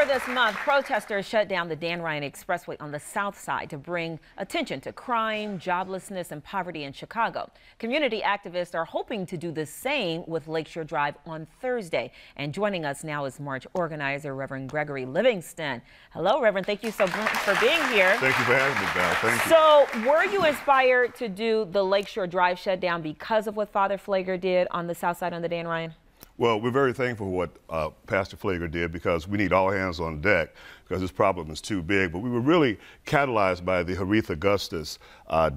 Earlier this month, protesters shut down the Dan Ryan Expressway on the south side to bring attention to crime, joblessness, and poverty in Chicago. Community activists are hoping to do the same with Lakeshore Drive on Thursday. And joining us now is March organizer, Reverend Gregory Livingston. Hello, Reverend. Thank you so much for being here. Thank you for having me, Val. Thank you. So, were you inspired to do the Lakeshore Drive shutdown because of what Father Pfleger did on the south side on the Dan Ryan? Well, we're very thankful for what Pastor Pfleger did, because we need all hands on deck because this problem is too big. But we were really catalyzed by the Harith Augustus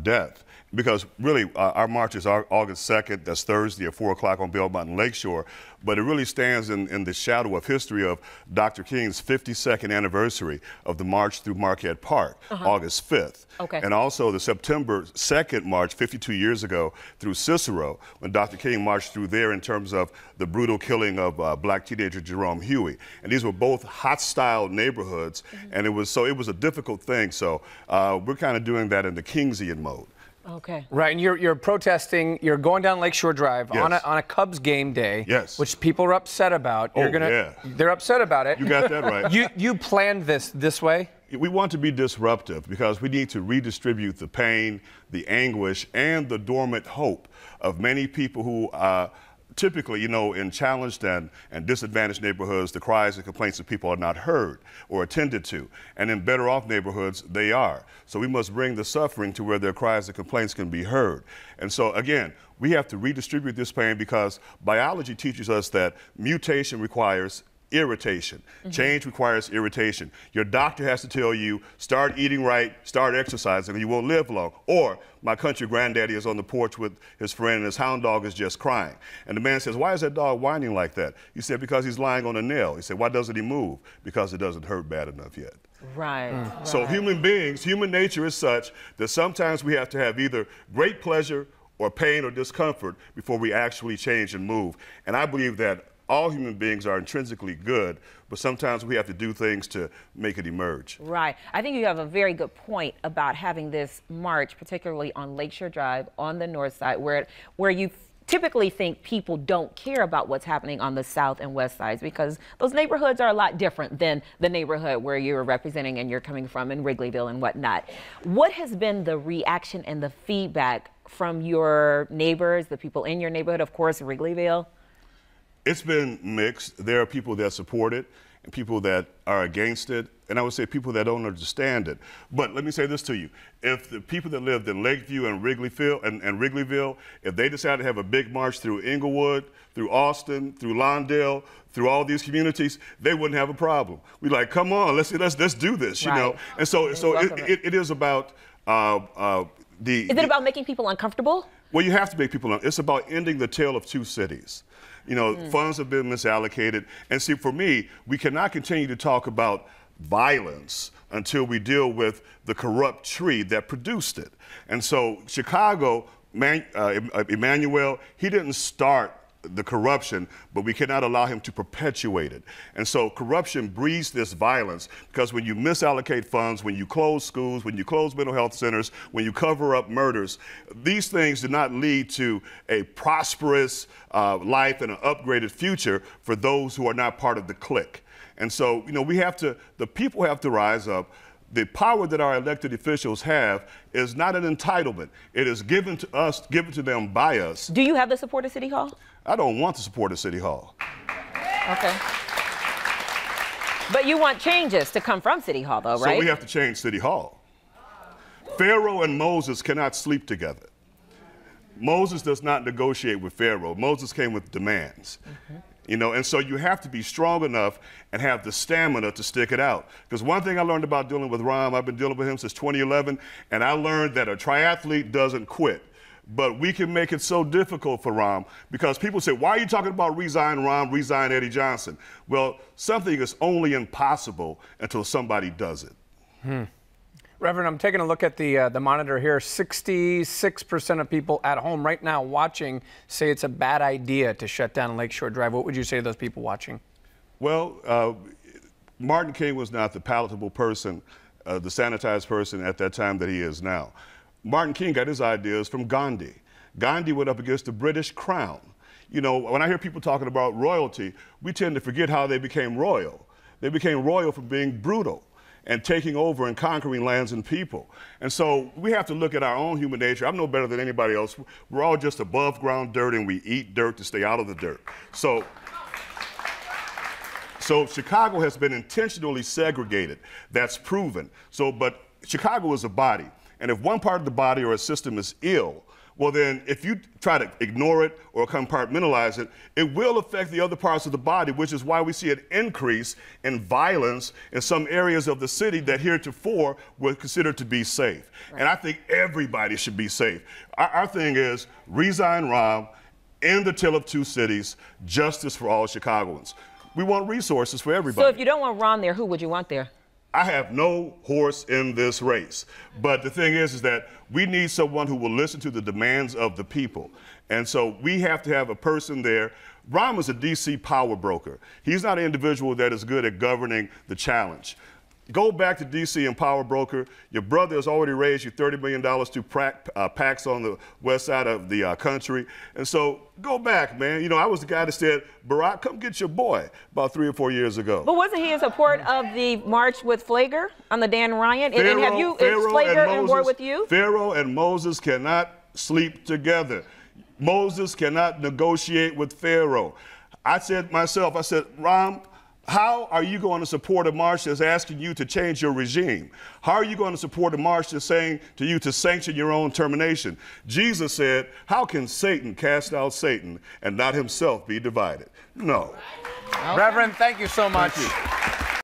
death, because really our march is August 2nd, that's Thursday at 4 o'clock on Bell Mountain Lakeshore. But it really stands in the shadow of history of Dr. King's 52nd anniversary of the march through Marquette Park, August 5th. Okay. And also the September 2nd march 52 years ago through Cicero, when Dr. King marched through there in terms of the brutal killing of black teenager Jerome Huey. And these were both hostile neighborhoods, and it was a difficult thing. So we're kind of doing that in the Kingsian mode. Okay. Right, and you're protesting, you're going down Lakeshore Drive Yes. on a Cubs game day, Yes. which people are upset about. They're upset about it. You got that right. You planned this way? We want to be disruptive because we need to redistribute the pain, the anguish, and the dormant hope of many people who typically, in challenged and disadvantaged neighborhoods, the cries and complaints of people are not heard or attended to. And in better off neighborhoods, they are. So we must bring the suffering to where their cries and complaints can be heard. And so again, we have to redistribute this pain, because biology teaches us that mutation requires irritation. Change requires irritation. Your doctor has to tell you, start eating right, start exercising, and you won't live long. Or my country granddaddy is on the porch with his friend and his hound dog is just crying. And the man says, why is that dog whining like that? He said, because he's lying on a nail. He said, why doesn't he move? Because it doesn't hurt bad enough yet. Right. So human beings, human nature is such that sometimes we have to have either great pleasure or pain or discomfort before we actually change and move. And I believe that all human beings are intrinsically good, but sometimes we have to do things to make it emerge. Right. I think you have a very good point about having this march, particularly on Lakeshore Drive on the north side, where you typically think people don't care about what's happening on the south and west sides, because those neighborhoods are a lot different than the neighborhood where you're representing and you're coming from in Wrigleyville and whatnot. What has been the reaction and the feedback from your neighbors, the people in your neighborhood, of course, Wrigleyville? It's been mixed. There are people that support it and people that are against it, and I would say people that don't understand it. But let me say this to you. If the people that lived in Lakeview and Wrigleyville, if they decided to have a big march through Inglewood, through Austin, through Lawndale, through all these communities, they wouldn't have a problem. We're like, come on, let's do this, you know? And so it is about Is it about making people uncomfortable? Well, you have to make people, it's about ending the tale of two cities. Funds have been misallocated. And see, for me, we cannot continue to talk about violence until we deal with the corrupt tree that produced it. And so Chicago, Emmanuel, he didn't start the corruption, but we cannot allow him to perpetuate it. And so corruption breeds this violence, because when you misallocate funds, when you close schools, when you close mental health centers, when you cover up murders, these things do not lead to a prosperous life and an upgraded future for those who are not part of the clique. And so, the people have to rise up. The power that our elected officials have is not an entitlement. It is given to us, given to them by us. Do you have the support of City Hall? I don't want the support of City Hall. Okay. But you want changes to come from City Hall, though, right? So we have to change City Hall. Pharaoh and Moses cannot sleep together. Moses does not negotiate with Pharaoh. Moses came with demands. And so you have to be strong enough and have the stamina to stick it out. Because one thing I learned about dealing with Rahm, I've been dealing with him since 2011, and I learned that a triathlete doesn't quit. But we can make it so difficult for Rahm, because people say, why are you talking about resign Rahm, resign Eddie Johnson? Well, something is only impossible until somebody does it. Reverend, I'm taking a look at the monitor here. 66% of people at home right now watching say it's a bad idea to shut down Lakeshore Drive. What would you say to those people watching? Well, Martin King was not the palatable person, the sanitized person at that time that he is now. Martin King got his ideas from Gandhi. Gandhi went up against the British crown. When I hear people talking about royalty, we tend to forget how they became royal. They became royal for being brutal and taking over and conquering lands and people. And so we have to look at our own human nature. I'm no better than anybody else. We're all just above ground dirt, and we eat dirt to stay out of the dirt. So Chicago has been intentionally segregated. That's proven. But Chicago is a body. And if one part of the body or a system is ill, well then if you try to ignore it or compartmentalize it, it will affect the other parts of the body, which is why we see an increase in violence in some areas of the city that heretofore were considered to be safe. Right. And I think everybody should be safe. Our thing is resign Rahm, end the tale of two cities, justice for all Chicagoans. We want resources for everybody. So if you don't want Rahm there, who would you want there? I have no horse in this race. But the thing is that we need someone who will listen to the demands of the people. And so we have to have a person there. Rahm is a DC power broker. He's not an individual that is good at governing the challenge. Go back to DC and power broker. Your brother has already raised you $30 million to PACs on the west side of the country. And so go back, man. You know, I was the guy that said, Barack, come get your boy about 3 or 4 years ago. But wasn't he in support of the march with Flager on the Dan Ryan? And have you, is Flager on board with you? Pharaoh and Moses cannot sleep together. Moses cannot negotiate with Pharaoh. I said myself, Rahm, how are you going to support a march that's asking you to change your regime? How are you going to support a march that's saying to you to sanction your own termination? Jesus said, how can Satan cast out Satan and not himself be divided? No. Okay. Reverend, thank you so much. Thank you.